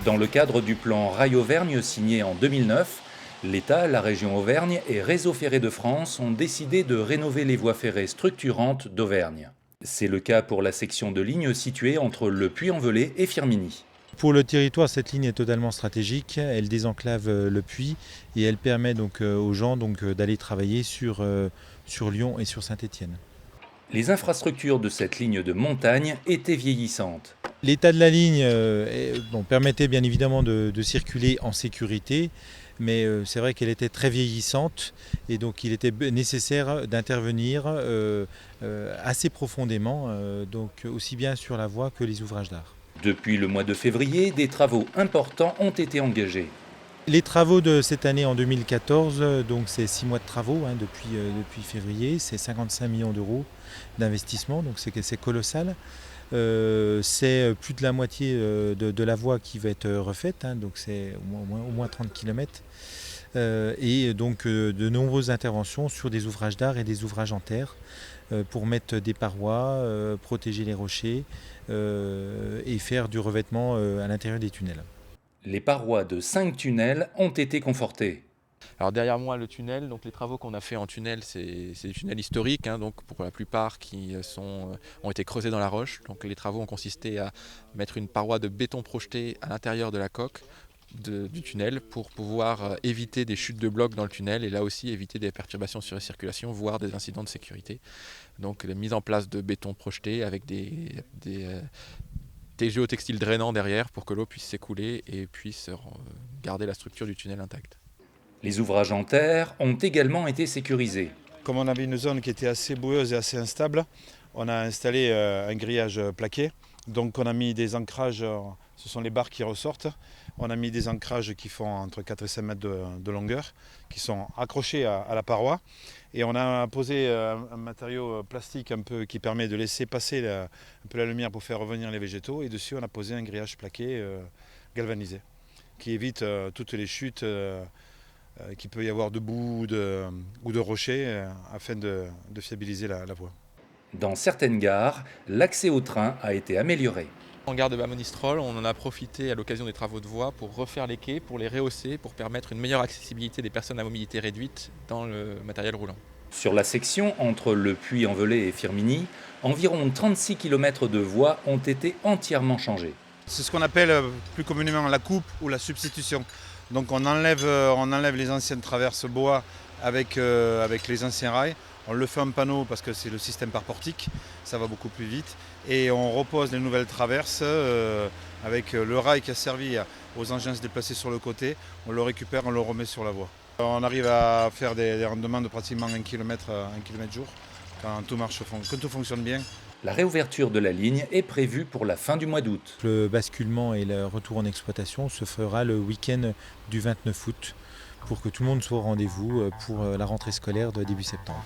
Dans le cadre du plan Rail Auvergne signé en 2009, l'État, la région Auvergne et Réseau ferré de France ont décidé de rénover les voies ferrées structurantes d'Auvergne. C'est le cas pour la section de ligne située entre Le Puy-en-Velay et Firminy. Pour le territoire, cette ligne est totalement stratégique. Elle désenclave le Puy et elle permet donc aux gens d'aller travailler sur Lyon et sur Saint-Étienne. Les infrastructures de cette ligne de montagne étaient vieillissantes. L'état de la ligne permettait bien évidemment de circuler en sécurité, mais c'est vrai qu'elle était très vieillissante et donc il était nécessaire d'intervenir assez profondément, donc aussi bien sur la voie que les ouvrages d'art. Depuis le mois de février, des travaux importants ont été engagés. Les travaux de cette année en 2014, donc c'est 6 mois de travaux depuis février, c'est 55 millions d'euros d'investissement, donc c'est colossal. C'est plus de la moitié de la voie qui va être refaite, donc c'est au moins 30 km. Et donc de nombreuses interventions sur des ouvrages d'art et des ouvrages en terre pour mettre des parois, protéger les rochers et faire du revêtement à l'intérieur des tunnels. Les parois de 5 tunnels ont été confortées. Alors derrière moi le tunnel, donc les travaux qu'on a fait en tunnel, c'est des tunnels historiques, donc pour la plupart qui ont été creusés dans la roche. Donc les travaux ont consisté à mettre une paroi de béton projeté à l'intérieur de la coque du tunnel pour pouvoir éviter des chutes de blocs dans le tunnel et là aussi éviter des perturbations sur la circulation, voire des incidents de sécurité. Donc la mise en place de béton projeté avec des géotextiles drainants derrière pour que l'eau puisse s'écouler et puisse garder la structure du tunnel intacte. Les ouvrages en terre ont également été sécurisés. Comme on avait une zone qui était assez boueuse et assez instable, on a installé un grillage plaqué. Donc on a mis des ancrages, ce sont les barres qui ressortent. On a mis des ancrages qui font entre 4 et 5 mètres de longueur, qui sont accrochés à la paroi. Et on a posé un matériau plastique qui permet de laisser passer un peu la lumière pour faire revenir les végétaux. Et dessus on a posé un grillage plaqué galvanisé, qui évite toutes les chutes qu'il peut y avoir de boue ou de rochers afin de fiabiliser la voie. Dans certaines gares, l'accès au train a été amélioré. En gare de Bas-Monistrol, on en a profité à l'occasion des travaux de voie pour refaire les quais, pour les rehausser, pour permettre une meilleure accessibilité des personnes à mobilité réduite dans le matériel roulant. Sur la section entre Le Puy-en-Velay et Firminy, environ 36 km de voies ont été entièrement changées. C'est ce qu'on appelle plus communément la coupe ou la substitution. Donc on enlève les anciennes traverses bois avec les anciens rails. On le fait en panneau parce que c'est le système par portique, ça va beaucoup plus vite. Et on repose les nouvelles traverses avec le rail qui a servi aux engins se déplacer sur le côté. On le récupère, on le remet sur la voie. On arrive à faire des rendements de pratiquement 1 km jour quand tout fonctionne bien. La réouverture de la ligne est prévue pour la fin du mois d'août. Le basculement et le retour en exploitation se fera le week-end du 29 août pour que tout le monde soit au rendez-vous pour la rentrée scolaire de début septembre.